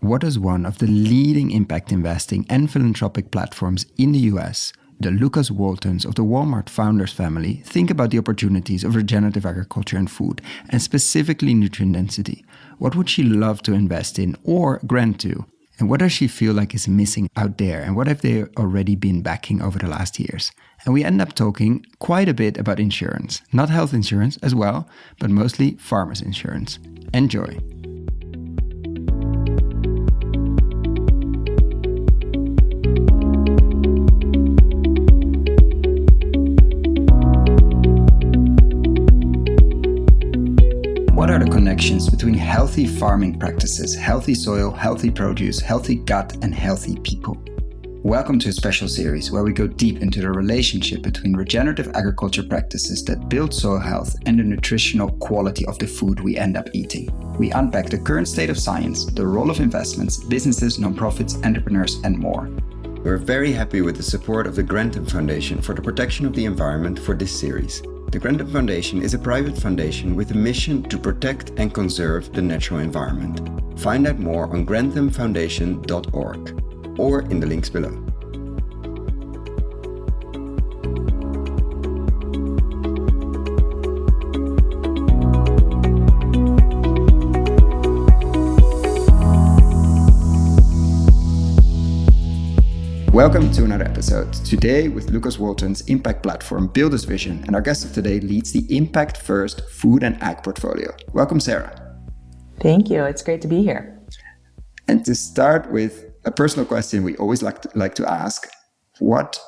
what does one of the leading impact investing and philanthropic platforms in the US, the Lukas Waltons of the Walmart founders family, think about the opportunities of regenerative agriculture and food, and specifically nutrient density? What would she love to invest in or grant to? And what does she feel like is missing out there? And what have they already been backing over the last years? And we end up talking quite a bit about insurance, not health insurance as well, but mostly farmers insurance. Enjoy. What are the connections between healthy farming practices, healthy soil, healthy produce, healthy gut, and healthy people? Welcome to a special series where we go deep into the relationship between regenerative agriculture practices that build soil health and the nutritional quality of the food we end up eating. We unpack the current state of science, the role of investments, businesses, nonprofits, entrepreneurs, and more. We're very happy with the support of the Regenerative Foundation for the protection of the environment for this series. The Regenerative Foundation is a private foundation with a mission to protect and conserve the natural environment. Find out more on granthemfoundation.org or in the links below. Welcome to another episode. Today with Lukas Walton's impact platform Builders Vision, and our guest of today leads the Impact First Food and Ag portfolio. Welcome, Sarah. Thank you. It's great to be here. And to start with a personal question we always like to ask, what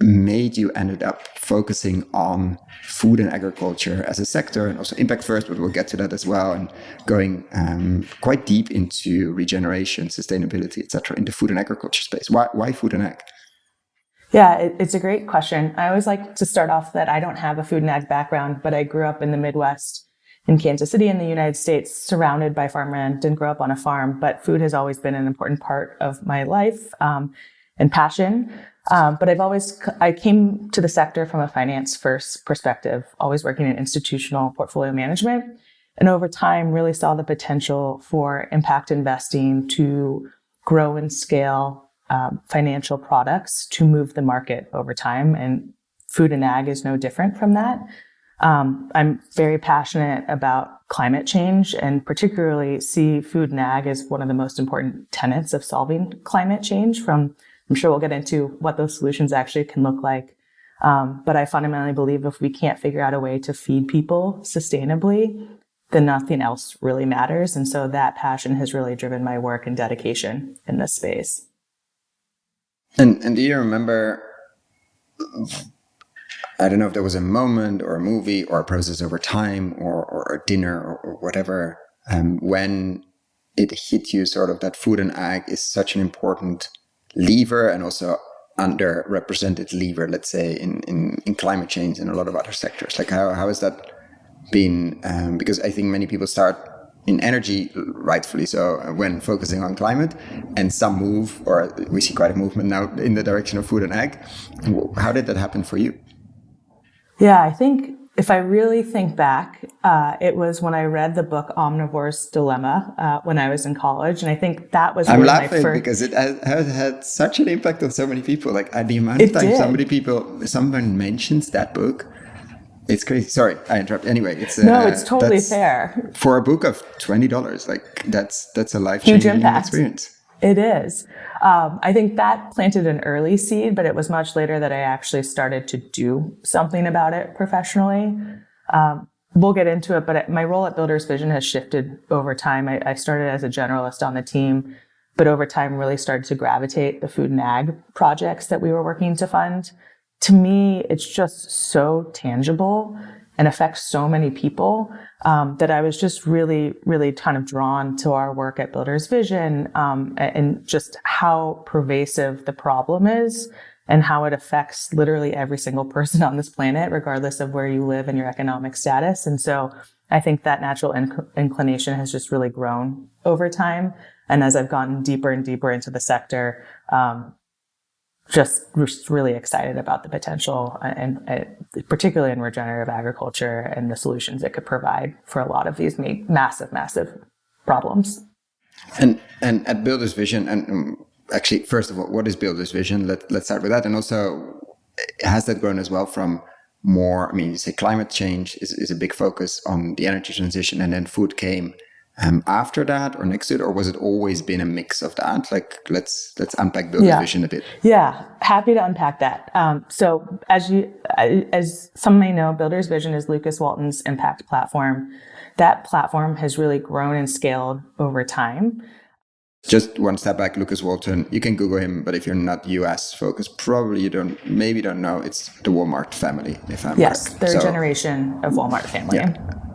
made you ended up focusing on food and agriculture as a sector, and also impact first, but we'll get to that as well, and going quite deep into regeneration, sustainability, etc., in the food and agriculture space? Why food and ag? Yeah, it's a great question. I always like to start off that I don't have a food and ag background, but I grew up in the Midwest in Kansas City in the United States, surrounded by farmland. Didn't grow up on a farm, but food has always been an important part of my life and passion. But I came to the sector from a finance first perspective, always working in institutional portfolio management. And over time, really saw the potential for impact investing to grow and scale financial products to move the market over time. And food and ag is no different from that. I'm very passionate about climate change and particularly see food and ag as one of the most important tenets of solving climate change. I'm sure we'll get into what those solutions actually can look like. But I fundamentally believe if we can't figure out a way to feed people sustainably, then nothing else really matters. And so that passion has really driven my work and dedication in this space. And do you remember, I don't know if there was a moment or a movie or a process over time or a dinner or whatever, when it hit you sort of that food and ag is such an important lever and also underrepresented lever, let's say, in climate change and a lot of other sectors. Like how has that been? Because I think many people start in energy, rightfully so, when focusing on climate, and some move, or we see quite a movement now in the direction of food and ag. How did that happen for you? Yeah, I think if I really think back, it was when I read the book Omnivore's Dilemma when I was in college. And I think that was I'm laughing because it has had such an impact on so many people. Like the amount of time someone mentions that book, it's crazy. Sorry, I interrupt. Anyway, it's totally fair. For a book of $20, like that's a life-changing experience. It is. I think that planted an early seed, but it was much later that I actually started to do something about it professionally. We'll get into it, but my role at Builders Vision has shifted over time. I started as a generalist on the team, but over time really started to gravitate the food and ag projects that we were working to fund. To me, it's just so tangible and affects so many people that I was just really, really kind of drawn to our work at Builders Vision and just how pervasive the problem is and how it affects literally every single person on this planet, regardless of where you live and your economic status. And so I think that natural inclination has just really grown over time. And as I've gotten deeper and deeper into the sector, just really excited about the potential, and particularly in regenerative agriculture and the solutions it could provide for a lot of these massive problems. And at Builder's Vision, and actually, first of all, what is Builder's Vision? Let's start with that. And also, has that grown as well from more, I mean, you say climate change is a big focus on the energy transition, and then food came after that or next to it, or was it always been a mix of that? Like, let's unpack Builder's Vision a bit. Yeah, happy to unpack that. So as some may know, Builder's Vision is Lukas Walton's impact platform. That platform has really grown and scaled over time. Just one step back, Lukas Walton, you can Google him, but if you're not US focused, probably you don't know. It's the Walmart family, if I'm yes, correct. Third generation of Walmart family. Yeah.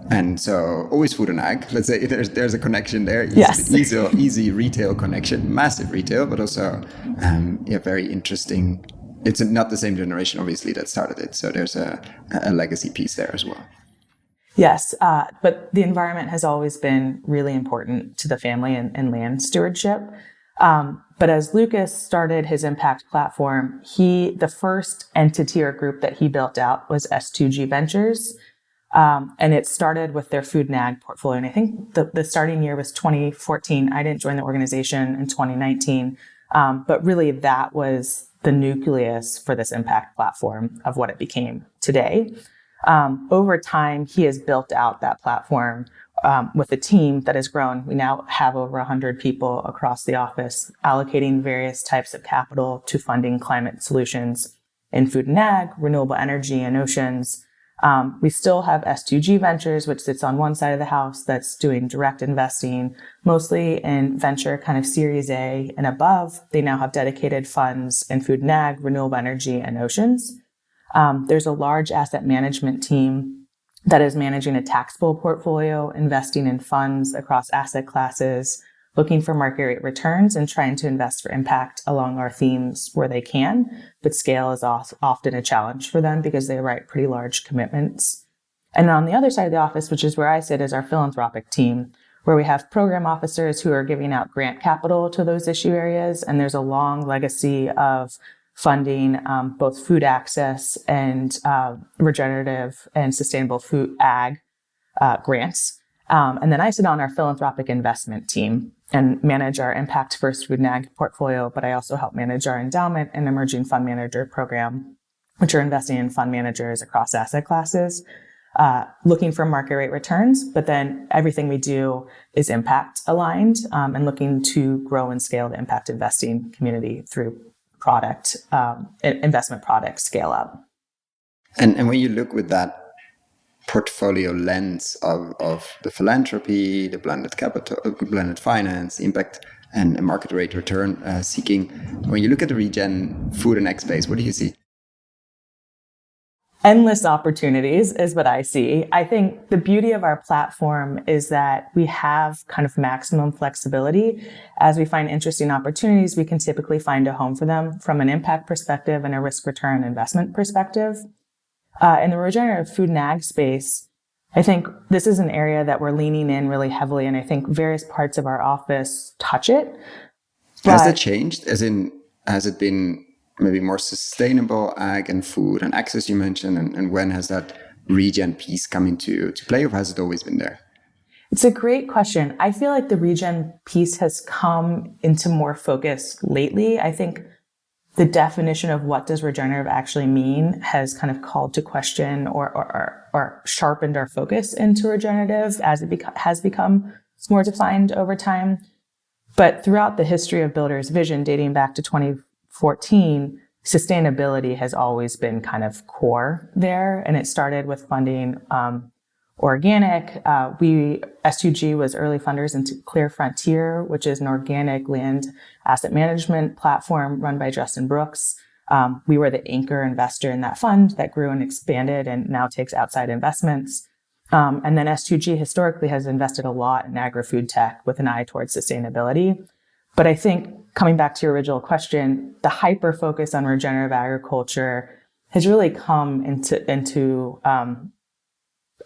And so always food and ag. Let's say there's a connection there. Yes. Easy retail connection, massive retail, but also very interesting. It's not the same generation, obviously, that started it. So there's a legacy piece there as well. Yes, but the environment has always been really important to the family and land stewardship. But as Lukas started his impact platform, the first entity or group that he built out was S2G Ventures. And it started with their food and ag portfolio. And I think the starting year was 2014. I didn't join the organization in 2019. But really that was the nucleus for this impact platform of what it became today. Over time, he has built out that platform with a team that has grown. We now have over 100 people across the office allocating various types of capital to funding climate solutions in food and ag, renewable energy, and oceans. We still have S2G Ventures, which sits on one side of the house that's doing direct investing, mostly in venture kind of Series A and above. They now have dedicated funds in food and ag, renewable energy, and oceans. There's a large asset management team that is managing a taxable portfolio, investing in funds across asset classes, looking for market rate returns and trying to invest for impact along our themes where they can. But scale is often a challenge for them because they write pretty large commitments. And on the other side of the office, which is where I sit, is our philanthropic team, where we have program officers who are giving out grant capital to those issue areas. And there's a long legacy of funding both food access and regenerative and sustainable food ag grants. And then I sit on our philanthropic investment team and manage our impact first food and ag portfolio, but I also help manage our endowment and emerging fund manager program, which are investing in fund managers across asset classes, looking for market rate returns. But then everything we do is impact aligned and looking to grow and scale the impact investing community through investment product scale up. And when you look with that portfolio lens of the philanthropy, the blended capital, blended finance, impact, and market rate return seeking, when you look at the regen food and ag space, what do you see? Endless opportunities is what I see. I think the beauty of our platform is that we have kind of maximum flexibility. As we find interesting opportunities, we can typically find a home for them from an impact perspective and a risk return investment perspective. In the regenerative food and ag space, I think this is an area that we're leaning in really heavily, and I think various parts of our office touch it. Has that changed? As in, has it been maybe more sustainable ag and food and access you mentioned, and when has that regen piece come into play, or has it always been there? It's a great question. I feel like the regen piece has come into more focus lately. I think the definition of what does regenerative actually mean has kind of called to question or sharpened our focus into regenerative as it has become more defined over time. But throughout the history of Builder's Vision, dating back to 2014, sustainability has always been kind of core there. And it started with funding organic. S2G was early funders into Clear Frontier, which is an organic land asset management platform run by Justin Brooks. We were the anchor investor in that fund that grew and expanded and now takes outside investments. And then S2G historically has invested a lot in agri-food tech with an eye towards sustainability. But I think coming back to your original question, the hyper focus on regenerative agriculture has really come into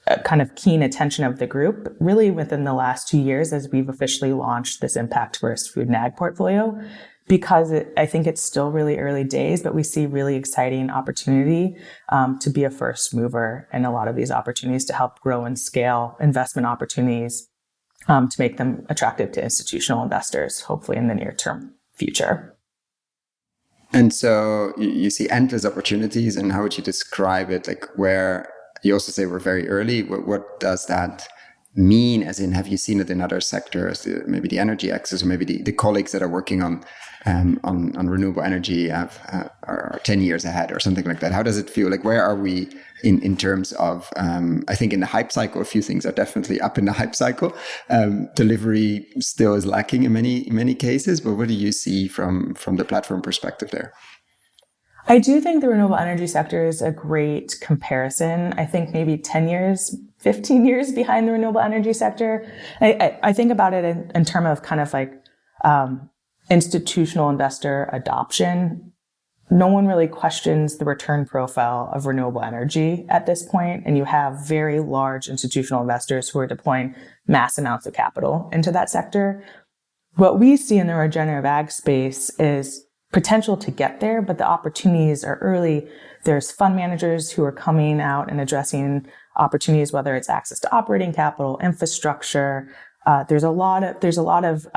a kind of keen attention of the group really within the last 2 years as we've officially launched this impact first food and ag portfolio, because I think it's still really early days, but we see really exciting opportunity to be a first mover in a lot of these opportunities to help grow and scale investment opportunities to make them attractive to institutional investors, hopefully in the near-term future. And so you see endless opportunities, and how would you describe it? Like, where you also say we're very early. What does that mean? As in, have you seen it in other sectors, maybe the energy access, or maybe the colleagues that are working on renewable energy are 10 years ahead or something like that? How does it feel? Like, where are we in terms of, I think in the hype cycle, a few things are definitely up in the hype cycle. Delivery still is lacking in many cases, but what do you see from the platform perspective there? I do think the renewable energy sector is a great comparison. I think maybe 10 years, 15 years behind the renewable energy sector. I think about it in terms of kind of like institutional investor adoption. No one really questions the return profile of renewable energy at this point, and you have very large institutional investors who are deploying mass amounts of capital into that sector. What we see in the regenerative ag space is potential to get there, but the opportunities are early. There's fund managers who are coming out and addressing opportunities, whether it's access to operating capital, infrastructure. There's a lot of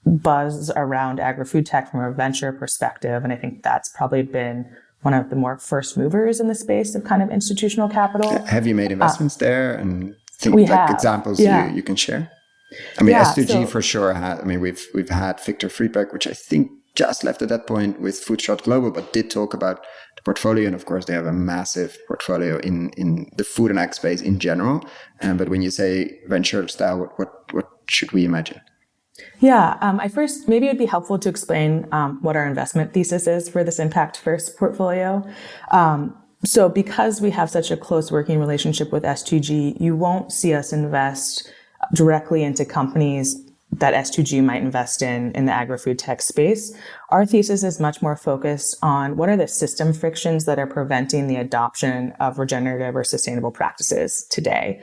buzz around agri-food tech from a venture perspective, and I think that's probably been one of the more first movers in the space of kind of institutional capital. Have you made investments there, and examples you can share? I mean, S2G for sure had. I mean, we've had Victor Friedberg, which I think just left at that point with Foodshot Global, but did talk about the portfolio. And of course, they have a massive portfolio in the food and ag space in general. But when you say venture style, what should we imagine? Yeah, maybe it'd be helpful to explain what our investment thesis is for this impact first portfolio. So because we have such a close working relationship with S2G, you won't see us invest directly into companies that S2G might invest in the agri-food tech space. Our thesis is much more focused on what are the system frictions that are preventing the adoption of regenerative or sustainable practices today.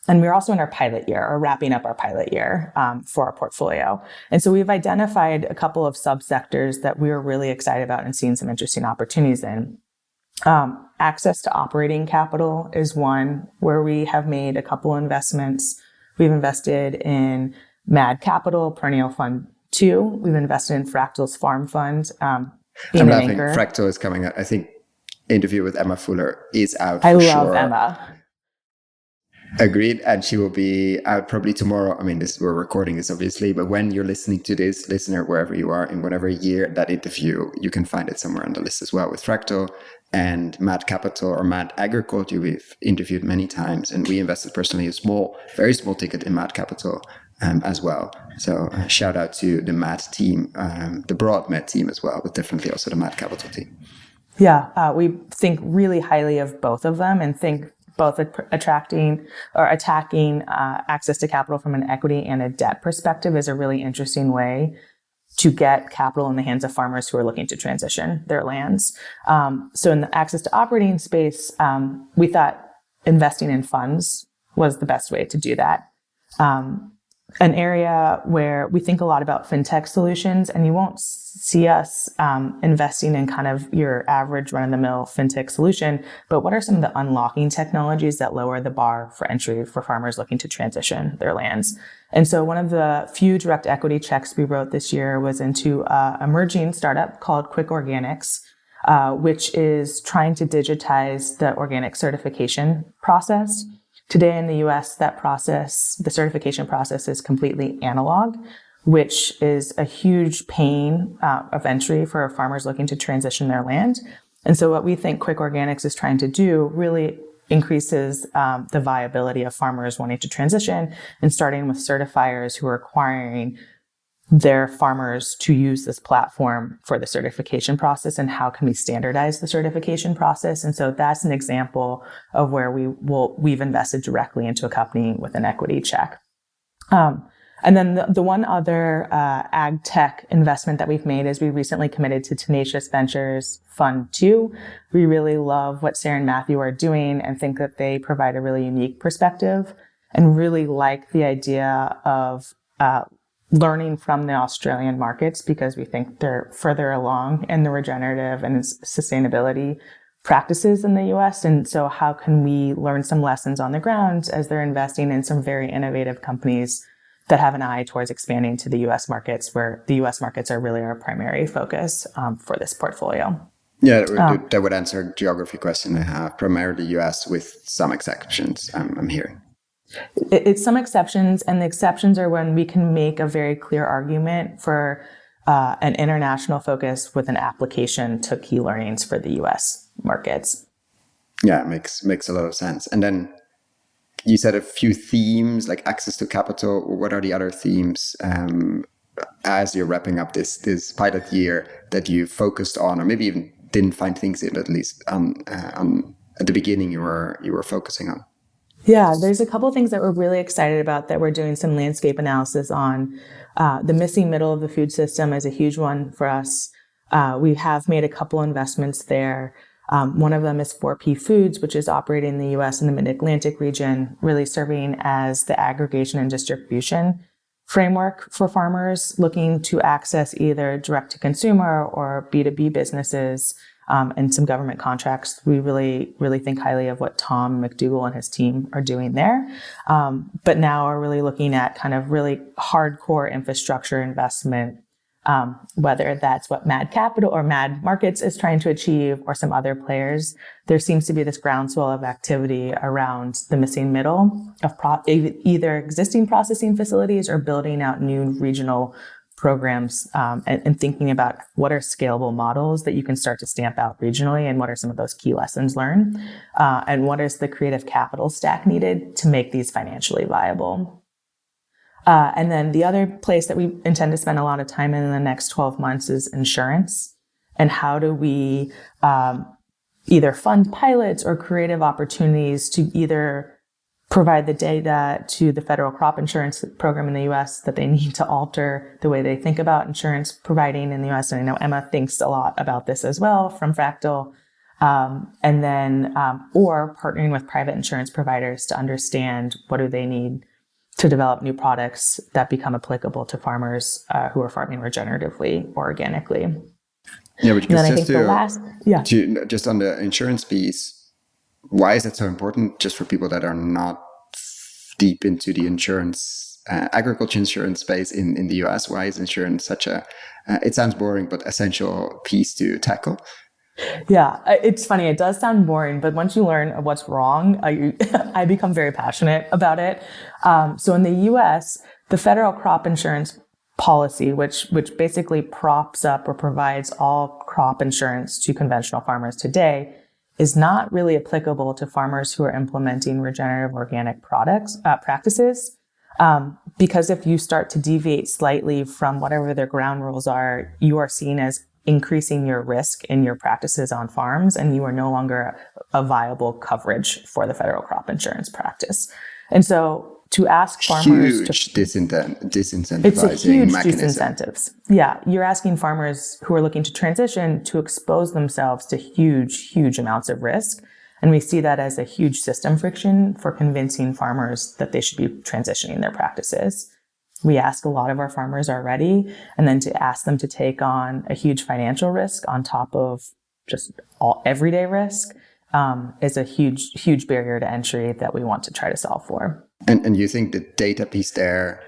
And we're also in our pilot year, or wrapping up our pilot year for our portfolio. And so we've identified a couple of subsectors that we're really excited about and seeing some interesting opportunities in. Access to operating capital is one where we have made a couple investments. We've invested in Mad Capital, Perennial Fund 2. We've invested in Fractal's Farm Fund. I'm laughing. Fractal is coming out. I think Interview with Emma Fuller is out. I love Emma. Agreed. And she will be out probably tomorrow. I mean, we're recording this obviously, but when you're listening to this, listener, wherever you are, in whatever year that interview, you can find it somewhere on the list as well with Fractal and Mad Capital or Mad Agriculture. We've interviewed many times, and we invested personally very small ticket in Mad Capital as well. So shout out to the Mad team, the broad Mad team as well, but definitely also the Mad Capital team. Yeah, we think really highly of both of them and think both attracting or attacking access to capital from an equity and a debt perspective is a really interesting way to get capital in the hands of farmers who are looking to transition their lands. So in the access to operating space, we thought investing in funds was the best way to do that. An area where we think a lot about fintech solutions, and you won't see us investing in kind of your average run-of-the-mill fintech solution, but what are some of the unlocking technologies that lower the bar for entry for farmers looking to transition their lands? And so one of the few direct equity checks we wrote this year was into an emerging startup called Quick Organics, which is trying to digitize the organic certification process. Today in the US, the certification process is completely analog, which is a huge pain of entry for farmers looking to transition their land. And so what we think Quick Organics is trying to do really increases the viability of farmers wanting to transition, and starting with certifiers who are requiring their farmers to use this platform for the certification process, and how can we standardize the certification process. And so that's an example of where we've invested directly into a company with an equity check. And then the one other ag tech investment that we've made is we recently committed to Tenacious Ventures Fund 2. We really love what Sarah and Matthew are doing and think that they provide a really unique perspective, and really like the idea of learning from the Australian markets, because we think they're further along in the regenerative and sustainability practices in the US. And so how can we learn some lessons on the ground as they're investing in some very innovative companies that have an eye towards expanding to the U.S. markets, where the U.S. markets are really our primary focus for this portfolio. Yeah, that would answer geography question I have, primarily U.S. with some exceptions I'm hearing. It's some exceptions, and the exceptions are when we can make a very clear argument for an international focus with an application to key learnings for the U.S. markets. Yeah, makes a lot of sense. And then you said a few themes like access to capital. What are the other themes as you're wrapping up this pilot year that you focused on, or maybe even didn't find things in, at least at the beginning you were focusing on? Yeah, there's a couple of things that we're really excited about that we're doing some landscape analysis on. The missing middle of the food system is a huge one for us. We have made a couple investments there. One of them is 4P Foods, which is operating in the U.S. in the Mid-Atlantic region, really serving as the aggregation and distribution framework for farmers looking to access either direct-to-consumer or B2B businesses and some government contracts. We really, really think highly of what Tom McDougall and his team are doing there. But now we're really looking at kind of really hardcore infrastructure investment, whether that's what Mad Capital or Mad Markets is trying to achieve or some other players. There seems to be this groundswell of activity around the missing middle of either existing processing facilities or building out new regional programs and thinking about what are scalable models that you can start to stamp out regionally, and what are some of those key lessons learned, and what is the creative capital stack needed to make these financially viable. And then the other place that we intend to spend a lot of time in the next 12 months is insurance, and how do we either fund pilots or creative opportunities to either provide the data to the federal crop insurance program in the U.S. that they need to alter the way they think about insurance providing in the U.S. And I know Emma thinks a lot about this as well from Fractal. And then, or partnering with private insurance providers to understand what do they need to develop new products that become applicable to farmers who are farming regeneratively or organically. Yeah, but just on the insurance piece, why is that so important? Just for people that are not deep into the insurance, agriculture insurance space in the US, why is insurance such a, it sounds boring, but essential piece to tackle? Yeah, it's funny. It does sound boring, but once you learn what's wrong, I become very passionate about it. So in the US, the federal crop insurance policy, which basically props up or provides all crop insurance to conventional farmers today, is not really applicable to farmers who are implementing regenerative organic practices. Because if you start to deviate slightly from whatever their ground rules are, you are seen as increasing your risk in your practices on farms, and you are no longer a viable coverage for the federal crop insurance practice. And so to ask farmers disincentivizing it's a huge mechanism. disincentives. Yeah, you're asking farmers who are looking to transition to expose themselves to huge amounts of risk. And we see that as a huge system friction for convincing farmers that they should be transitioning their practices. We ask a lot of our farmers already, and then to ask them to take on a huge financial risk on top of just all everyday risk is a huge barrier to entry that we want to try to solve for. And you think the data piece there,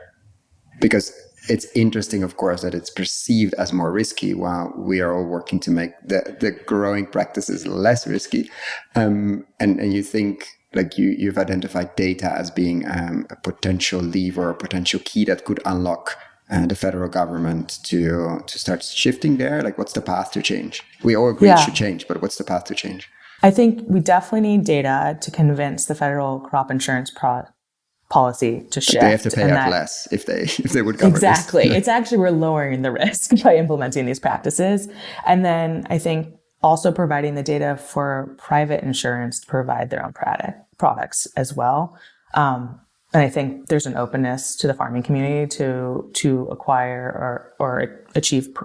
because it's interesting, of course, that it's perceived as more risky while we are all working to make the growing practices less risky. And you think like you've identified data as being a potential lever, a potential key that could unlock the federal government to start shifting there. Like, what's the path to change? We all agree it should change, but what's the path to change? I think we definitely need data to convince the federal crop insurance policy to shift. They have to pay out less if they would cover exactly. this. It's actually, we're lowering the risk by implementing these practices. And then I think also providing the data for private insurance to provide their own products as well. And I think there's an openness to the farming community to acquire or achieve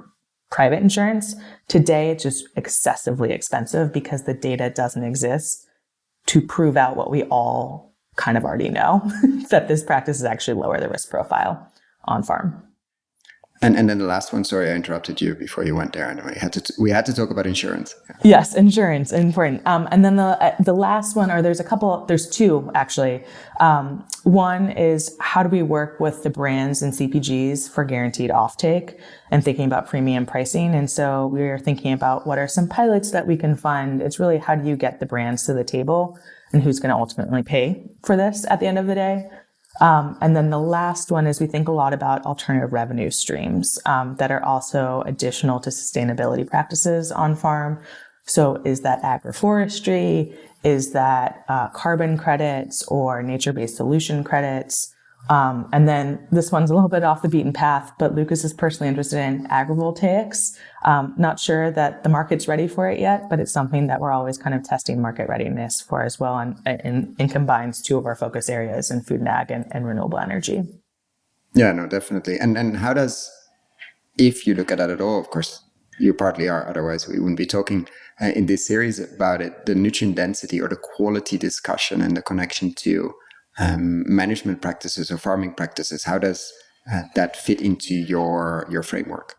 private insurance. Today, it's just excessively expensive because the data doesn't exist to prove out what we all kind of already know, that this practice is actually lower the risk profile on farm. And then the last one, sorry, I interrupted you before you went there. And we had to talk about insurance. Yes, insurance, important. And then the last one, or there's two actually. One is how do we work with the brands and CPGs for guaranteed offtake and thinking about premium pricing. And so we're thinking about what are some pilots that we can fund. It's really how do you get the brands to the table and who's going to ultimately pay for this at the end of the day. And then the last one is we think a lot about alternative revenue streams that are also additional to sustainability practices on farm. So is that agroforestry? Is that carbon credits or nature-based solution credits? And then this one's a little bit off the beaten path, but Lukas is personally interested in agrivoltaics. Not sure that the market's ready for it yet, but it's something that we're always kind of testing market readiness for as well, and combines two of our focus areas in food and ag and renewable energy. Yeah, no, definitely. And how does, if you look at that at all, of course, you partly are, otherwise we wouldn't be talking in this series about it, the nutrient density or the quality discussion and the connection to management practices or farming practices, how does that fit into your framework?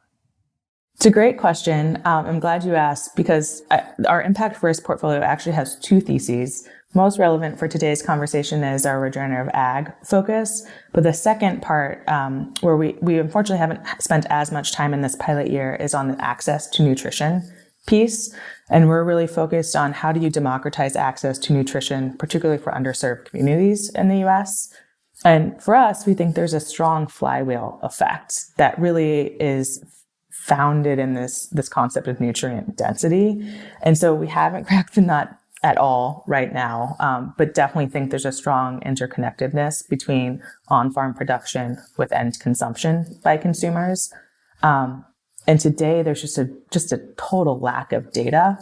It's a great question. I'm glad you asked because our impact first portfolio actually has two theses. Most relevant for today's conversation is our regenerative ag focus. But the second part, where we unfortunately haven't spent as much time in this pilot year, is on the access to nutrition piece. And we're really focused on how do you democratize access to nutrition, particularly for underserved communities in the US. And for us, we think there's a strong flywheel effect that really is founded in this concept of nutrient density. And so we haven't cracked the nut at all right now, but definitely think there's a strong interconnectedness between on-farm production with end consumption by consumers. And today there's just a total lack of data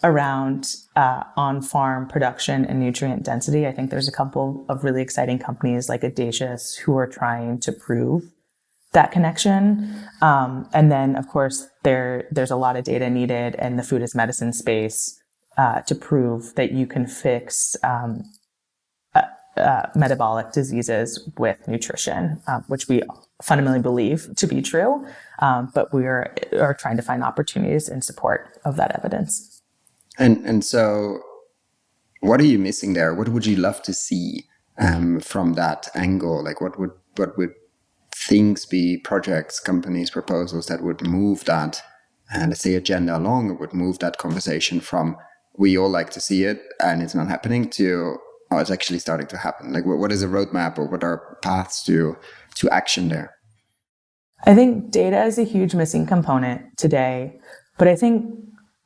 around on-farm production and nutrient density. I think there's a couple of really exciting companies like Audacious who are trying to prove that connection. And then, of course, there's a lot of data needed in the food as medicine space to prove that you can fix metabolic diseases with nutrition, which we fundamentally believe to be true. But we are trying to find opportunities in support of that evidence. And so what are you missing there? What would you love to see from that angle? Like what would things be, projects, companies, proposals that would move that, let's say, agenda along, or would move that conversation from we all like to see it and it's not happening to, oh, it's actually starting to happen? Like what is a roadmap, or what are paths to action there? I think data is a huge missing component today, but I think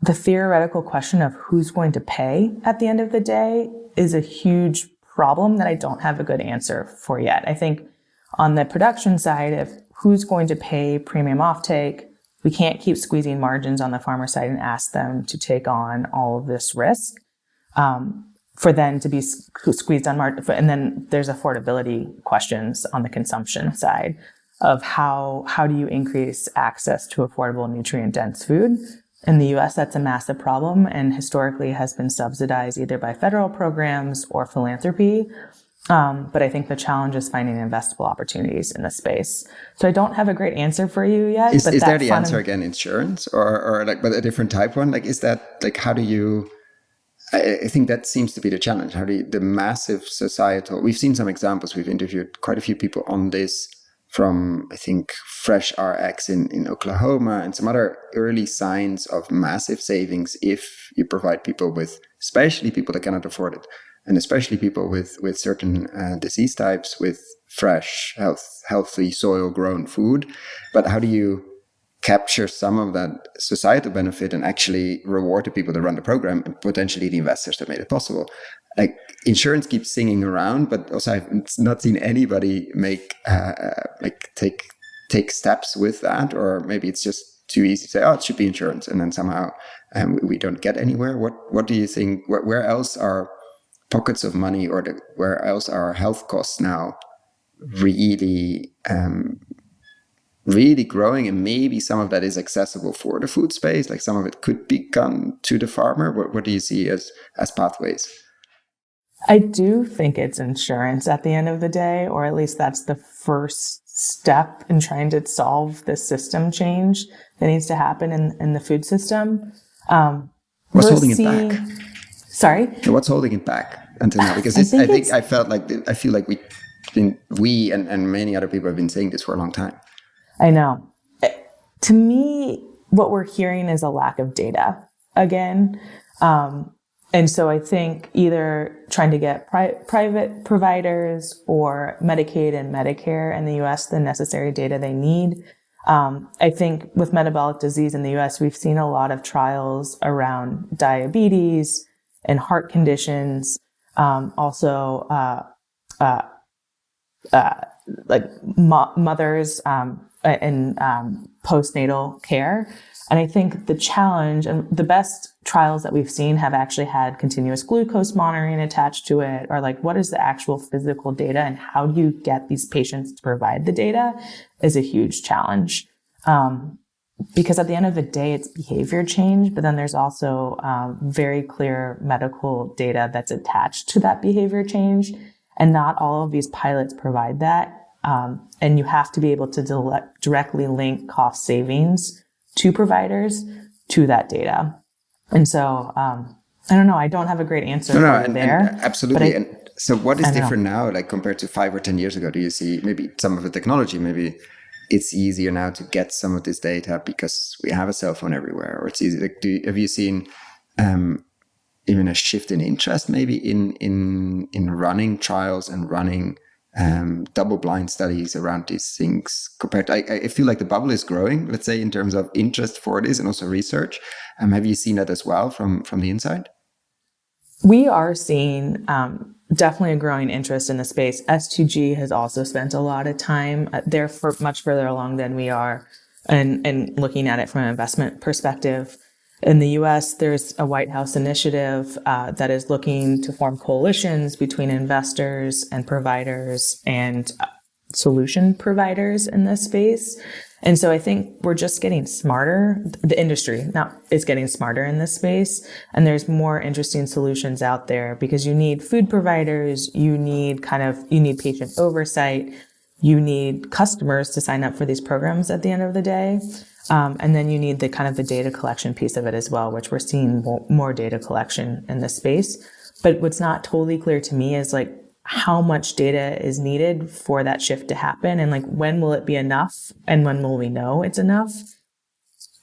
the theoretical question of who's going to pay at the end of the day is a huge problem that I don't have a good answer for yet. I think on the production side, if who's going to pay premium offtake, we can't keep squeezing margins on the farmer side and ask them to take on all of this risk for them to be squeezed on margin. And then there's affordability questions on the consumption side of how do you increase access to affordable nutrient-dense food. In the US, that's a massive problem and historically has been subsidized either by federal programs or philanthropy. But I think the challenge is finding investable opportunities in this space. So I don't have a great answer for you yet. Is there the answer again, insurance or like, but a different type one? Like, is that like, how do you, I think that seems to be the challenge. How do you, the massive societal, we've seen some examples, we've interviewed quite a few people on this from, I think, Fresh RX in Oklahoma and some other early signs of massive savings if you provide people with, especially people that cannot afford it, and especially people with certain disease types, with fresh, healthy, soil-grown food. But how do you capture some of that societal benefit and actually reward the people that run the program and potentially the investors that made it possible? Like, insurance keeps singing around, but also I've not seen anybody take steps with that, or maybe it's just too easy to say, oh, it should be insurance, and then somehow we don't get anywhere. What do you think? Where else are pockets of money, or where else are health costs now really growing, and maybe some of that is accessible for the food space, like some of it could be gone to the farmer? What do you see as pathways? I do think it's insurance at the end of the day, or at least that's the first step in trying to solve this system change that needs to happen in the food system. What's holding it back? Sorry? What's holding it back until now? Because I feel like we and many other people have been saying this for a long time. I know. To me, what we're hearing is a lack of data again. And so I think either trying to get private providers or Medicaid and Medicare in the US the necessary data they need. I think with metabolic disease in the US, we've seen a lot of trials around diabetes and heart conditions, also like mothers in postnatal care. And I think the challenge and the best trials that we've seen have actually had continuous glucose monitoring attached to it, or like what is the actual physical data and how do you get these patients to provide the data is a huge challenge. Because at the end of the day, it's behavior change, but then there's also very clear medical data that's attached to that behavior change. And not all of these pilots provide that. And you have to be able to directly link cost savings to providers to that data. And so, I don't know, I don't have a great answer there. And absolutely. And so what is different now, like compared to 5 or 10 years ago? Do you see maybe some of the technology, maybe it's easier now to get some of this data because we have a cell phone everywhere, or it's easy. Like, have you seen even a shift in interest maybe in running trials and running double-blind studies around these things compared to, I feel like the bubble is growing, let's say, in terms of interest for this and also research. Have you seen that as well from the inside? We are seeing definitely a growing interest in the space. S2G has also spent a lot of time. They're much further along than we are and looking at it from an investment perspective. In the US, there's a White House initiative that is looking to form coalitions between investors and providers and solution providers in this space. And so I think we're just getting smarter. The industry now is getting smarter in this space. And there's more interesting solutions out there because you need food providers, you need patient oversight, you need customers to sign up for these programs at the end of the day. And then you need the data collection piece of it as well, which we're seeing more data collection in this space. But what's not totally clear to me is like how much data is needed for that shift to happen, and like when will it be enough, and when will we know it's enough?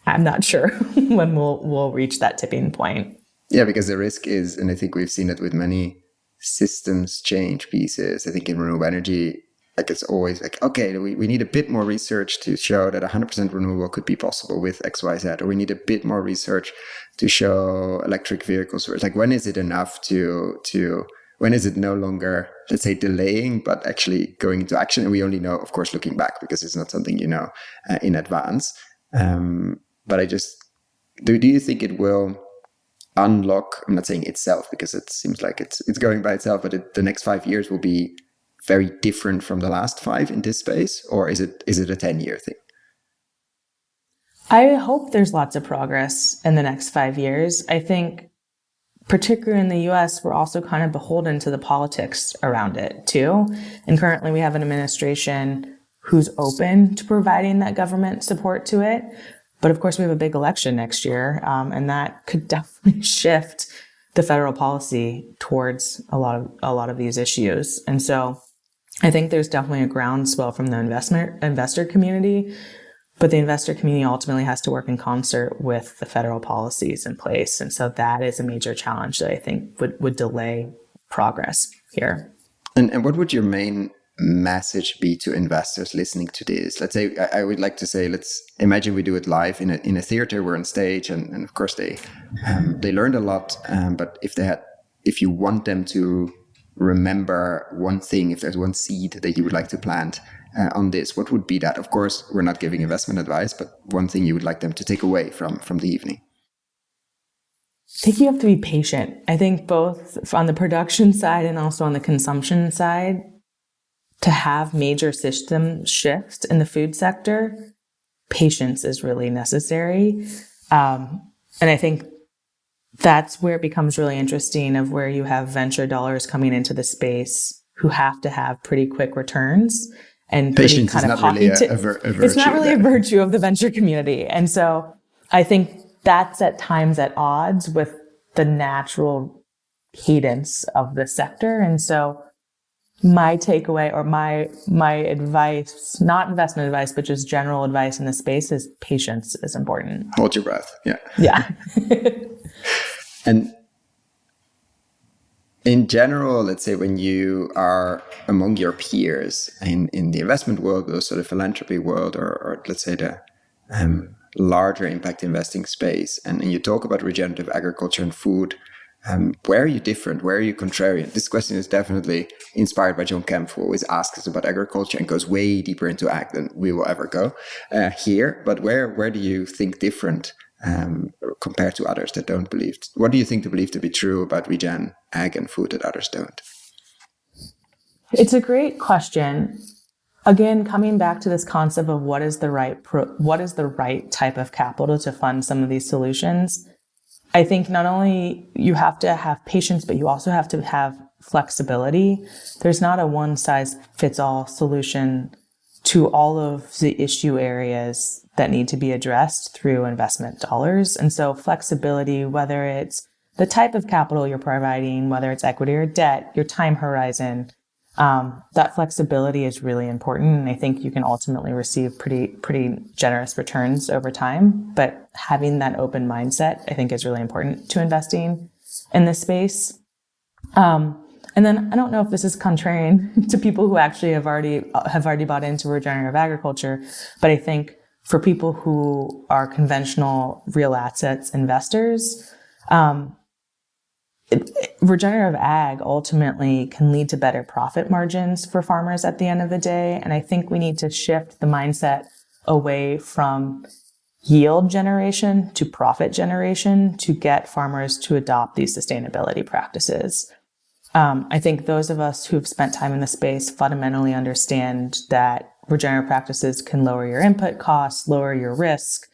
I'm not sure when we'll reach that tipping point. Yeah, because the risk is, and I think we've seen it with many systems change pieces. I think in renewable energy, like it's always like, okay, we need a bit more research to show that 100% renewable could be possible with XYZ, or we need a bit more research to show electric vehicles. Where it's like, when is it enough when is it no longer, let's say, delaying, but actually going into action? And we only know, of course, looking back, because it's not something you know in advance. But I just, do you think it will unlock, I'm not saying itself, because it seems like it's going by itself, but the next 5 years will be very different from the last 5 in this space? Or is it a 10-year thing? I hope there's lots of progress in the next 5 years. I think particularly in the US, we're also kind of beholden to the politics around it too. And currently we have an administration who's open to providing that government support to it. But of course we have a big election next year. And that could definitely shift the federal policy towards a lot of these issues. And so I think there's definitely a groundswell from the investor community, but the investor community ultimately has to work in concert with the federal policies in place. And so that is a major challenge that I think would delay progress here. And what would your main message be to investors listening to this? Let's say, I would like to say, let's imagine we do it live in a theater, we're on stage, and of course they learned a lot. But if you want them to remember one thing, if there's one seed that you would like to plant on this, what would be that? Of course, we're not giving investment advice, but one thing you would like them to take away from the evening. I think you have to be patient. I think both on the production side and also on the consumption side, to have major system shifts in the food sector, patience is really necessary. And I think that's where it becomes really interesting, of where you have venture dollars coming into the space who have to have pretty quick returns. and patience kind is of not really hockey a virtue. It's not really a virtue of the venture community. And so I think that's at times at odds with the natural cadence of the sector. And so my takeaway or my advice, not investment advice, but just general advice in the space is patience is important. Hold your breath. Yeah. Yeah. And in general, let's say when you are among your peers in the investment world, or sort of philanthropy world, or let's say the larger impact investing space, and you talk about regenerative agriculture and food, where are you different? Where are you contrarian? This question is definitely inspired by John Kemp, who always asks us about agriculture and goes way deeper into ag than we will ever go here. But where do you think different compared to others that don't believe? What do you think to believe to be true about regen, ag, and food that others don't? It's a great question. Again, coming back to this concept of what is the right type of capital to fund some of these solutions. I think not only you have to have patience, but you also have to have flexibility. There's not a one-size-fits-all solution to all of the issue areas that need to be addressed through investment dollars. And so flexibility, whether it's the type of capital you're providing, whether it's equity or debt, your time horizon, that flexibility is really important. And I think you can ultimately receive pretty generous returns over time. But having that open mindset, I think, is really important to investing in this space. And then I don't know if this is contrarian to people who actually have already bought into regenerative agriculture, but I think for people who are conventional real assets investors, regenerative ag ultimately can lead to better profit margins for farmers at the end of the day. And I think we need to shift the mindset away from yield generation to profit generation to get farmers to adopt these sustainability practices. I think those of us who've spent time in the space fundamentally understand that regenerative practices can lower your input costs, lower your risk,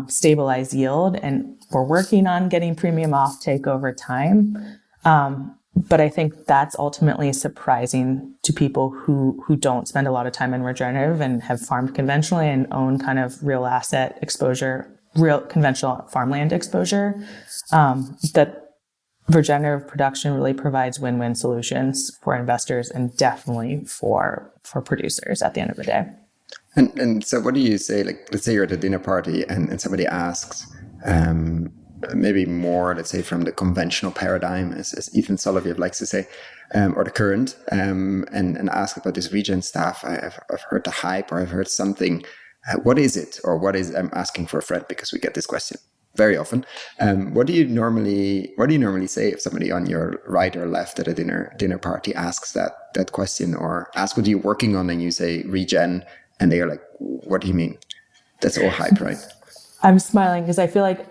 stabilize yield, and we're working on getting premium offtake over time. But I think that's ultimately surprising to people who don't spend a lot of time in regenerative and have farmed conventionally and own kind of real asset exposure, real conventional farmland exposure, that regenerative production really provides win-win solutions for investors and definitely for producers at the end of the day. And so what do you say, like, let's say you're at a dinner party and somebody asks, maybe more, let's say, from the conventional paradigm, as Ethan Soloviev likes to say, or the current, and ask about this regen stuff. I've heard the hype, or I've heard something. What is it? Or what is, I'm asking for a friend because we get this question very often. What do you normally say if somebody on your right or left at a dinner party asks that question, or ask what you're working on, and you say regen, and they are like, what do you mean? That's all hype, right? I'm smiling because I feel like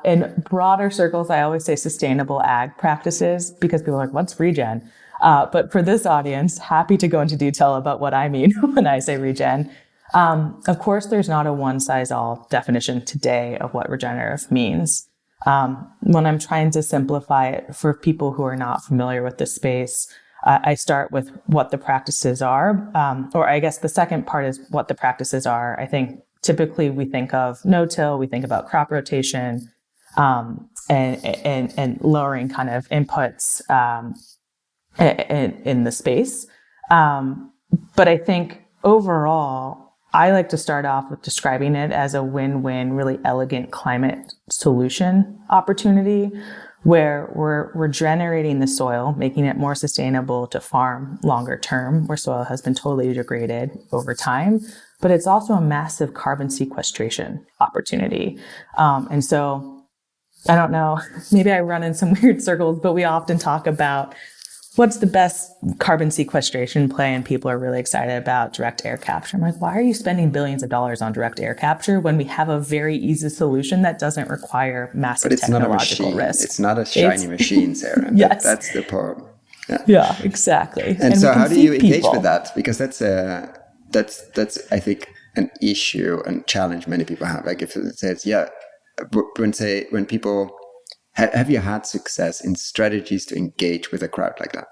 in broader circles, I always say sustainable ag practices because people are like, what's regen? But for this audience, happy to go into detail about what I mean when I say regen. Of course, there's not a one-size-all definition today of what regenerative means. When I'm trying to simplify it for people who are not familiar with this space, I start with what the practices are, or I guess the second part is what the practices are. I think typically we think of no-till, we think about crop rotation, and lowering kind of inputs in the space. But I think overall, I like to start off with describing it as a win-win, really elegant climate solution opportunity where we're generating the soil, making it more sustainable to farm longer term, where soil has been totally degraded over time. But it's also a massive carbon sequestration opportunity. And so I don't know, maybe I run in some weird circles, but we often talk about what's the best carbon sequestration play, and people are really excited about direct air capture. I'm like, why are you spending billions of dollars on direct air capture when we have a very easy solution that doesn't require massive technological risk? It's not a shiny machine, Sarah. Yes. That's the problem. Yeah, exactly. And so how do you engage with that? Because that's I think an issue and challenge many people have. Like if it says, when people, have you had success in strategies to engage with a crowd like that?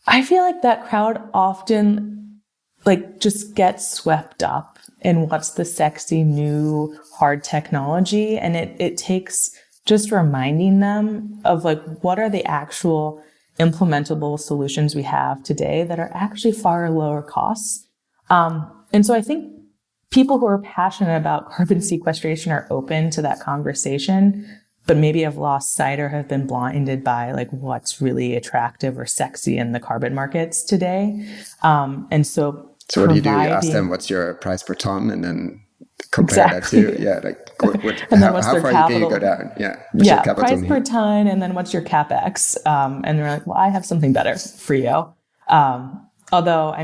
I feel like that crowd often just get swept up in what's the sexy new hard technology. And it takes just reminding them of what are the actual implementable solutions we have today that are actually far lower costs. And so I think people who are passionate about carbon sequestration are open to that conversation, but maybe have lost sight or have been blinded by what's really attractive or sexy in the carbon markets today. And so what do? You ask them, what's your price per ton? And then compare that to, how far can you go down? Yeah. Price per ton. And then what's your CapEx? And they're like, well, I have something better for you. Although,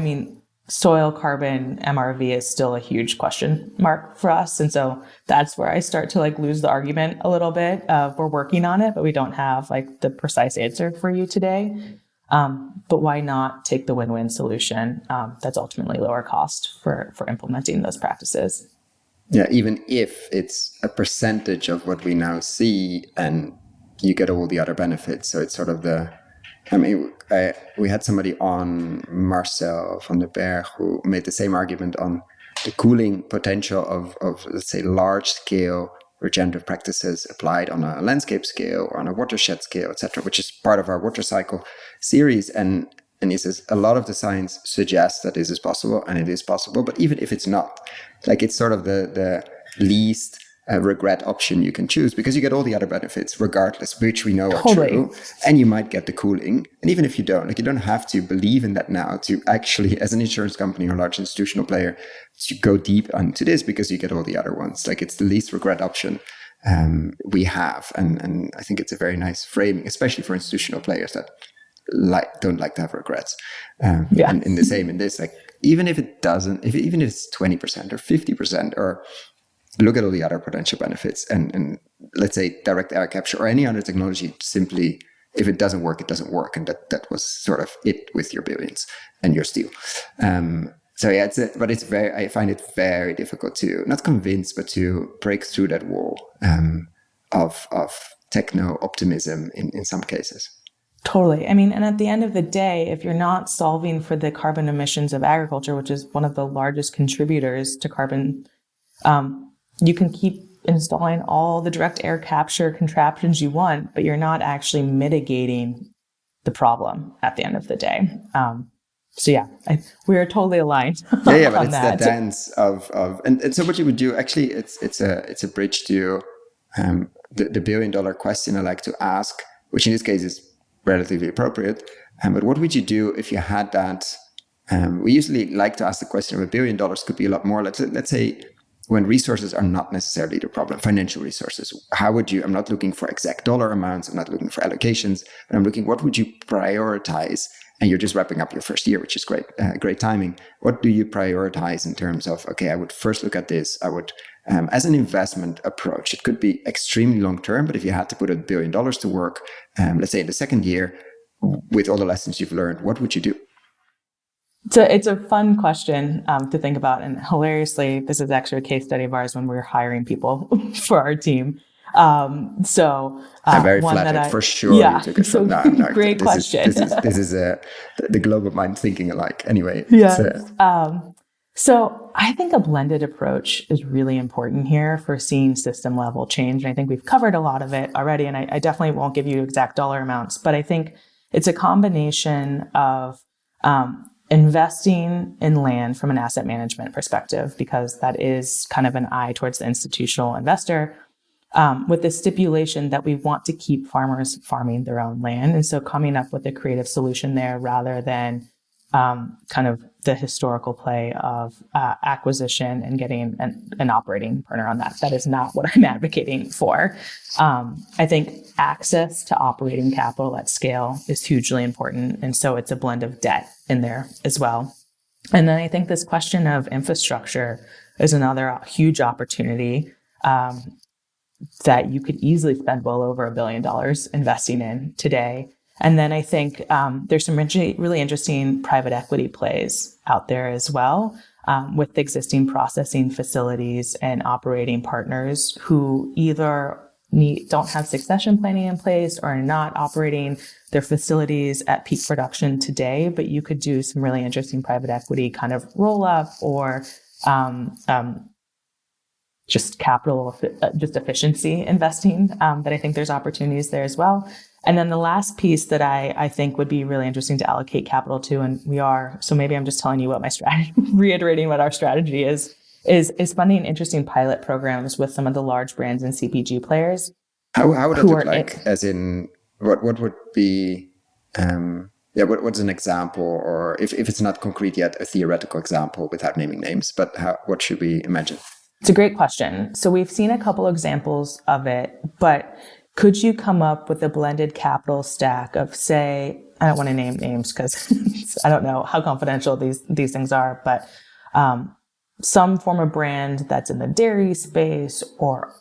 soil carbon MRV is still a huge question mark for us. And so that's where I start to lose the argument a little bit. We're working on it, but we don't have the precise answer for you today. But why not take the win-win solution that's ultimately lower cost for implementing those practices? Yeah, even if it's a percentage of what we now see and you get all the other benefits. So it's sort of we had somebody on, Marcel van der Berg, who made the same argument on the cooling potential of let's say, large-scale regenerative practices applied on a landscape scale or on a watershed scale, etc., which is part of our water cycle series. And he says a lot of the science suggests that this is possible, and it is possible. But even if it's not, it's sort of the least regret option you can choose, because you get all the other benefits regardless, which we know are true, and you might get the cooling. And even if you don't, you don't have to believe in that now to actually, as an insurance company or large institutional player, to go deep onto this, because you get all the other ones. It's the least regret option we have, and I think it's a very nice framing, especially for institutional players that don't like to have regrets. And in the same in this, even if it doesn't, even if it's 20% or 50%, or look at all the other potential benefits, and let's say direct air capture or any other technology, simply, if it doesn't work, it doesn't work. And that was sort of it with your billions and your steel. I find it very difficult to not convince, but to break through that wall of techno optimism in some cases. Totally. And at the end of the day, if you're not solving for the carbon emissions of agriculture, which is one of the largest contributors to carbon, you can keep installing all the direct air capture contraptions you want, but you're not actually mitigating the problem at the end of the day. We are totally aligned. But it's that dance of and so what you would do, actually, it's a bridge to the $1 billion question I like to ask, which in this case is relatively appropriate. But what would you do if you had that? We usually like to ask the question of $1 billion could be a lot more. Let's say, when resources are not necessarily the problem, financial resources, how would you, I'm not looking for exact dollar amounts, I'm not looking for allocations, but I'm looking, what would you prioritize? And you're just wrapping up your first year, which is great timing. What do you prioritize in terms of, okay, I would first look at this, I would, as an investment approach, it could be extremely long-term, but if you had to put $1 billion to work, let's say in the second year, with all the lessons you've learned, what would you do? It's a fun question to think about. And hilariously, this is actually a case study of ours when we were hiring people for our team. I'm very flattered, for sure. Yeah, you took it so great question. This is the global mind thinking alike. Anyway. Yeah. So I think a blended approach is really important here for seeing system level change. And I think we've covered a lot of it already. And I definitely won't give you exact dollar amounts, but I think it's a combination of investing in land from an asset management perspective, because that is kind of an eye towards the institutional investor, with the stipulation that we want to keep farmers farming their own land. And so coming up with a creative solution there rather than kind of the historical play of acquisition and getting an operating partner on that. That is not what I'm advocating for. I think access to operating capital at scale is hugely important. And so it's a blend of debt in there as well. And then I think this question of infrastructure is another huge opportunity that you could easily spend well over $1 billion investing in today. And then I think there's some really interesting private equity plays out there as well, with existing processing facilities and operating partners who either don't have succession planning in place or are not operating their facilities at peak production today, but you could do some really interesting private equity kind of roll up or just efficiency investing, that I think there's opportunities there as well. And then the last piece that I think would be really interesting to allocate capital to, and we are, so maybe I'm just telling you what my strategy, reiterating what our strategy is funding interesting pilot programs with some of the large brands and CPG players. How would it look like? As in, what would be, what's an example, or if it's not concrete yet, a theoretical example without naming names, but what should we imagine? It's a great question. So we've seen a couple examples of it, but could you come up with a blended capital stack of, say, I don't want to name names because I don't know how confidential these things are, but some form of brand that's in the dairy space or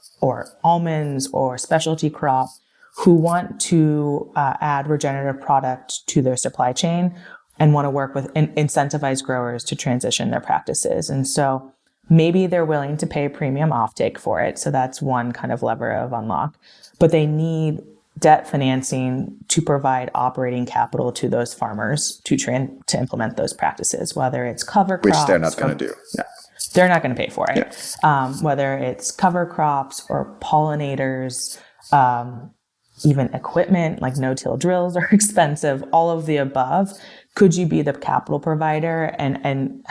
almonds or specialty crop who want to add regenerative product to their supply chain and want to work with incentivize growers to transition their practices. And so maybe they're willing to pay a premium offtake for it. So that's one kind of lever of unlock. But they need debt financing to provide operating capital to those farmers to implement those practices, whether it's cover crops. Which they're not going to do. Yeah. They're not going to pay for it. Yeah. Whether it's cover crops or pollinators, even equipment like no-till drills are expensive, all of the above. Could you be the capital provider and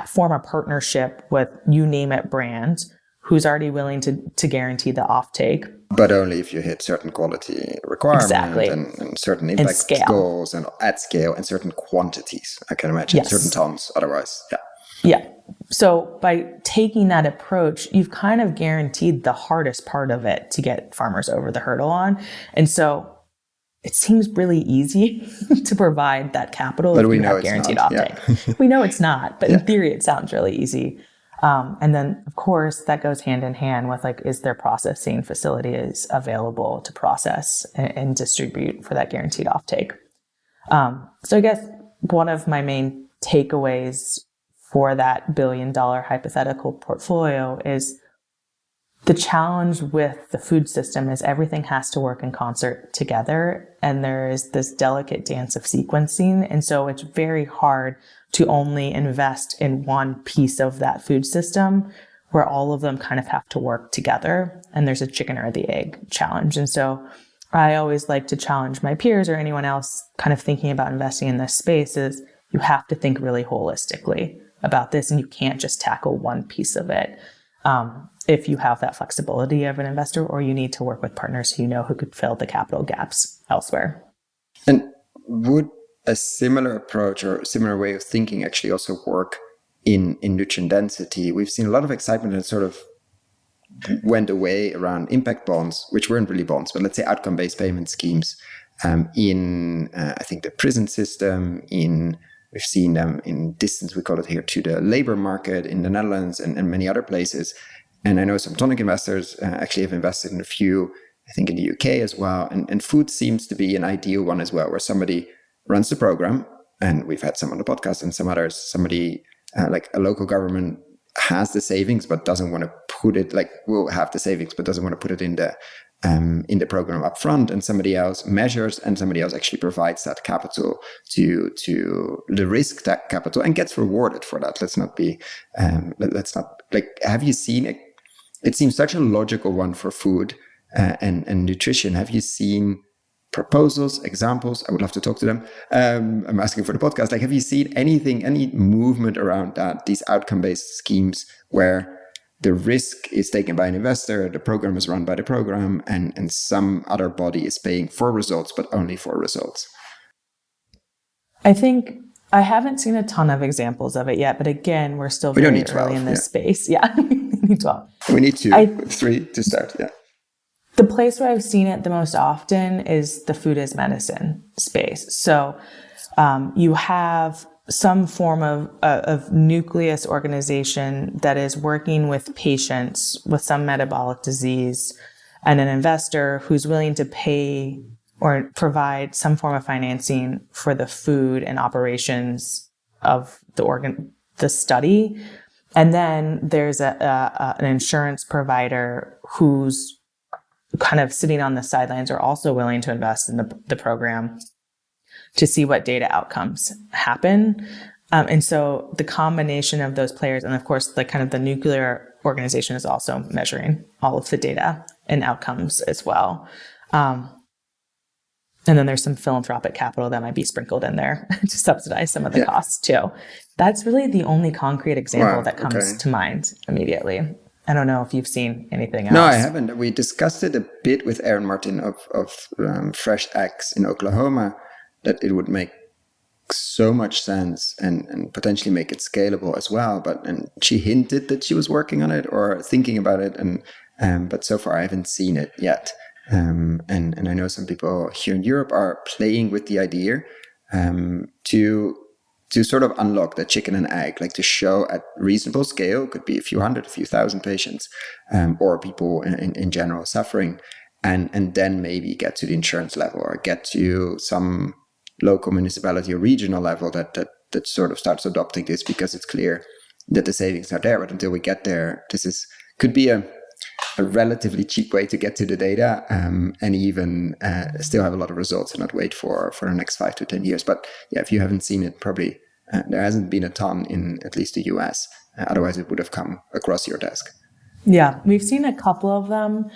form a partnership with, you name it, brand who's already willing to guarantee the offtake? But only if you hit certain quality requirements. Exactly. and certain impact goals and at scale and certain quantities, I can imagine, yes. Certain tons, otherwise, yeah. Yeah. So by taking that approach, you've kind of guaranteed the hardest part of it to get farmers over the hurdle on. And so it seems really easy to provide that capital but if we you know have it's guaranteed not. offtake. Yeah. We know it's not, but yeah. in theory, it sounds really easy. And then, of course, that goes hand in hand with, like, is there processing facilities available to process and distribute for that guaranteed offtake? So I guess one of my main takeaways for that $1 billion hypothetical portfolio is the challenge with the food system is everything has to work in concert together. And there is this delicate dance of sequencing. And so it's very hard to only invest in one piece of that food system where all of them kind of have to work together. And there's a chicken or the egg challenge. And so I always like to challenge my peers or anyone else kind of thinking about investing in this space is you have to think really holistically about this, and you can't just tackle one piece of it. If you have that flexibility of an investor, or you need to work with partners who could fill the capital gaps elsewhere. And would a similar approach or similar way of thinking actually also work in nutrient density? We've seen a lot of excitement that sort of went away around impact bonds, which weren't really bonds, but let's say outcome-based payment schemes in, I think, the prison system, we've seen them in distance, we call it here, to the labor market in the Netherlands and many other places. And I know some tonic investors actually have invested in a few, I think in the UK as well. And food seems to be an ideal one as well, where somebody runs the program. And we've had some on the podcast and some others, somebody like a local government has the savings, but doesn't want to put it, like will have the savings, but doesn't want to put it in the program up front, and somebody else measures and somebody else actually provides that capital to the risk that capital and gets rewarded for that. Let's not have you seen it? It seems such a logical one for food and nutrition. Have you seen proposals, examples? I would love to talk to them. I'm asking for the podcast. Like, have you seen any movement around that, these outcome-based schemes where the risk is taken by an investor, the program is run by the program, and some other body is paying for results, but only for results? I think I haven't seen a ton of examples of it yet, but again, we're still very early in this space. Yeah, we need 12. We need 3 to start, yeah. The place where I've seen it the most often is the food as medicine space. So you have some form of nucleus organization that is working with patients with some metabolic disease and an investor who's willing to pay or provide some form of financing for the food and operations of the study. And then there's an insurance provider who's kind of sitting on the sidelines are also willing to invest in the program to see what data outcomes happen. And so the combination of those players, and of course, the kind of the nuclear organization is also measuring all of the data and outcomes as well. And then there's some philanthropic capital that might be sprinkled in there to subsidize some of the costs too. That's really the only concrete example that comes to mind immediately. I don't know if you've seen anything else. No, I haven't. We discussed it a bit with Erin Martin of Fresh Eggs in Oklahoma, that it would make so much sense and potentially make it scalable as well. And she hinted that she was working on it or thinking about it, but so far I haven't seen it yet. And I know some people here in Europe are playing with the idea to sort of unlock the chicken and egg, like to show at reasonable scale, could be a few hundred, a few thousand patients, or people in general suffering, and then maybe get to the insurance level or get to some local municipality or regional level that sort of starts adopting this, because it's clear that the savings are there. But until we get there, could be a relatively cheap way to get to the data, and even still have a lot of results and not wait for the next 5 to 10 years. But yeah, if you haven't seen it, probably there hasn't been a ton in at least the US. Otherwise, it would have come across your desk. Yeah, we've seen a couple of them,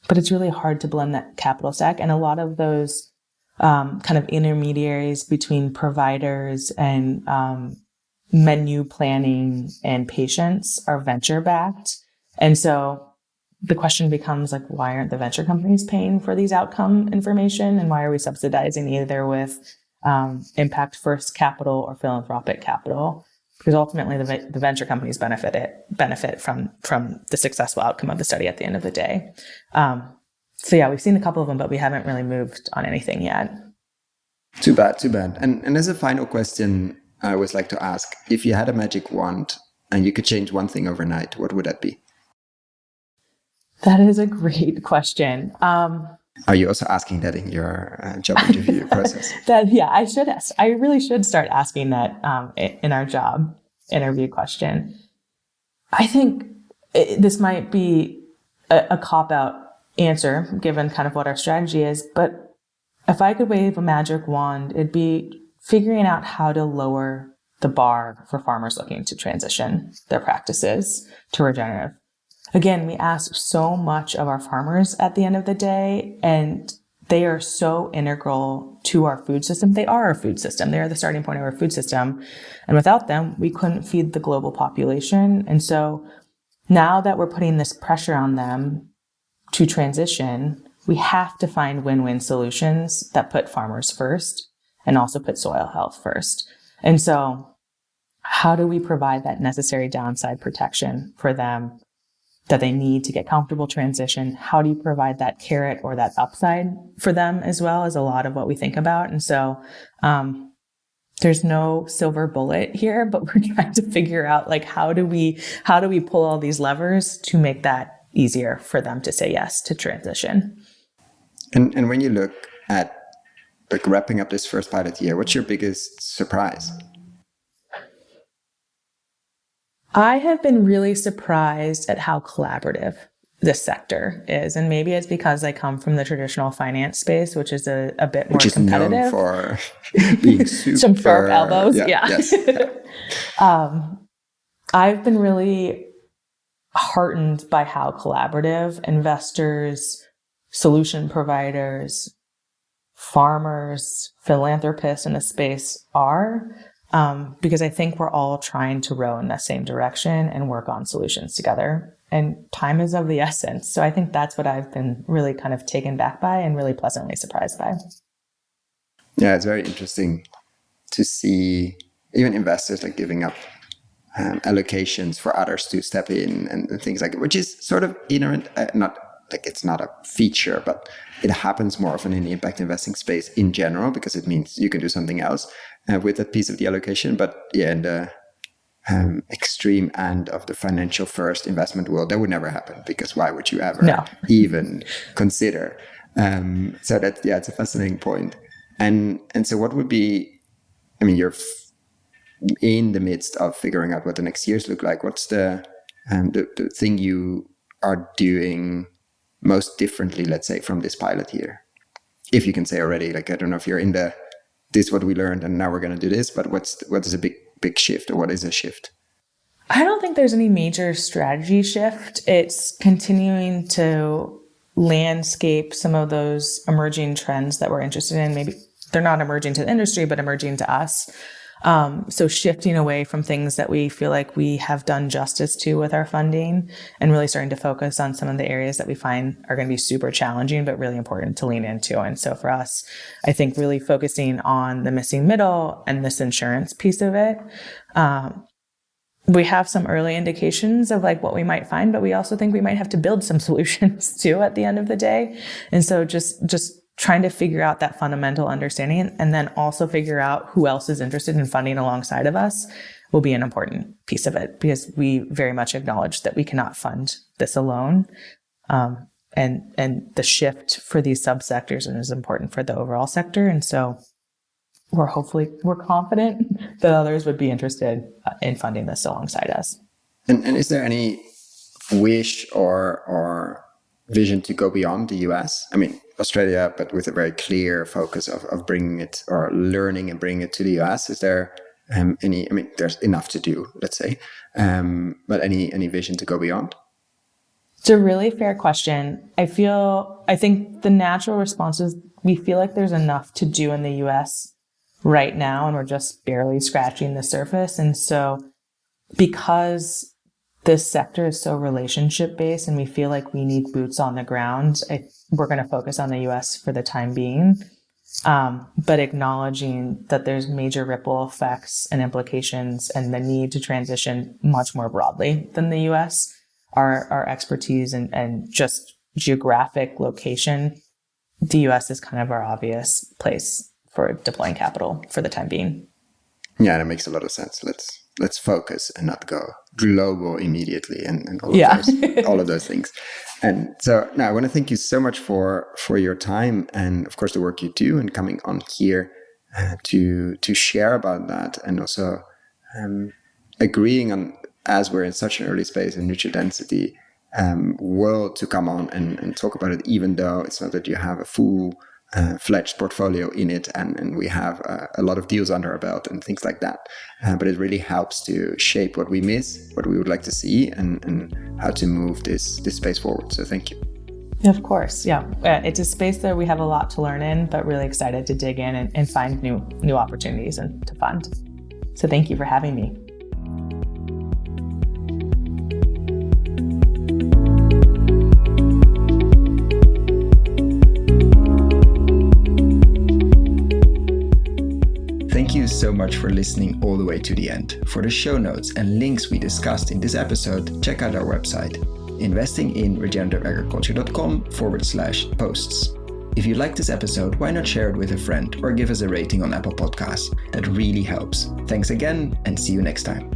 but it's really hard to blend that capital stack. And a lot of those kind of intermediaries between providers and menu planning and patients are venture backed. And so the question becomes like, why aren't the venture companies paying for these outcome information? And why are we subsidizing either with impact first capital or philanthropic capital? Because ultimately the venture companies benefit from the successful outcome of the study at the end of the day. So yeah, we've seen a couple of them, but we haven't really moved on anything yet. Too bad. And as a final question, I always like to ask, if you had a magic wand and you could change one thing overnight, what would that be? That is a great question. Are you also asking that in your job interview process? I should ask. I really should start asking that in our job interview question. I think this might be a cop-out answer, given kind of what our strategy is, but if I could wave a magic wand, it'd be figuring out how to lower the bar for farmers looking to transition their practices to regenerative. Again, we ask so much of our farmers at the end of the day, and they are so integral to our food system. They are our food system. They are the starting point of our food system. And without them, we couldn't feed the global population. And so now that we're putting this pressure on them to transition, we have to find win-win solutions that put farmers first and also put soil health first. And so how do we provide that necessary downside protection for them that they need to get comfortable transition? How do you provide that carrot or that upside for them as well, is a lot of what we think about. And so there's no silver bullet here, but we're trying to figure out like how do we pull all these levers to make that easier for them to say yes to transition. And when you look at like wrapping up this first pilot year, what's your biggest surprise? I have been really surprised at how collaborative this sector is. And maybe it's because I come from the traditional finance space, which is a bit more competitive. Known for being super... Some sharp elbows, yeah. Yes. I've been really heartened by how collaborative investors, solution providers, farmers, philanthropists in the space are. Because I think we're all trying to row in the same direction and work on solutions together. And time is of the essence. So I think that's what I've been really kind of taken back by and really pleasantly surprised by. Yeah, it's very interesting to see even investors like giving up allocations for others to step in and things like it, which is sort of inherent, not like it's not a feature, but it happens more often in the impact investing space in general, because it means you can do something else with that piece of the allocation. But yeah, in the extreme end of the financial first investment world, that would never happen, because why would you ever even consider? So that, yeah, it's a fascinating point. And so what would be, I mean, you're in the midst of figuring out what the next years look like. What's the thing you are doing most differently, let's say, from this pilot here? If you can say already, like, I don't know if you're in this is what we learned and now we're going to do this, but what is a big shift, or what is a shift? I don't think there's any major strategy shift. It's continuing to landscape some of those emerging trends that we're interested in. Maybe they're not emerging to the industry, but emerging to us. So shifting away from things that we feel like we have done justice to with our funding, and really starting to focus on some of the areas that we find are going to be super challenging, but really important to lean into. And so for us, I think really focusing on the missing middle and this insurance piece of it. We have some early indications of like what we might find, but we also think we might have to build some solutions too at the end of the day. And so just trying to figure out that fundamental understanding, and then also figure out who else is interested in funding alongside of us, will be an important piece of it, because we very much acknowledge that we cannot fund this alone. And the shift for these subsectors is important for the overall sector. And so we're confident that others would be interested in funding this alongside us. And is there any wish or vision to go beyond the US? I mean, Australia, but with a very clear focus of bringing it, or learning and bringing it to the US. Is there any, I mean, there's enough to do, let's say, but any vision to go beyond? It's a really fair question. I think the natural response is we feel like there's enough to do in the US right now, and we're just barely scratching the surface. And so because this sector is so relationship based and we feel like we need boots on the ground, we're going to focus on the US for the time being, but acknowledging that there's major ripple effects and implications and the need to transition much more broadly than the US. Our expertise and just geographic location, the US is kind of our obvious place for deploying capital for the time being. Yeah, that makes a lot of sense. Let's focus and not go global immediately and all of those things. And so now I want to thank you so much for your time, and of course the work you do, and coming on here to share about that, and also agreeing on, as we're in such an early space in nutrient density world, to come on and talk about it, even though it's not that you have a full fledged portfolio in it, and we have a lot of deals under our belt and things like that. But it really helps to shape what we miss, what we would like to see, and how to move this space forward. So thank you. Of course. Yeah. It's a space that we have a lot to learn in, but really excited to dig in and find new opportunities and to fund. So thank you for having me. Thank you so much for listening all the way to the end. For the show notes and links we discussed in this episode, check out our website, investinginregenerativeagriculture.com/posts. If you like this episode, why not share it with a friend or give us a rating on Apple Podcasts? That really helps. Thanks again, and see you next time.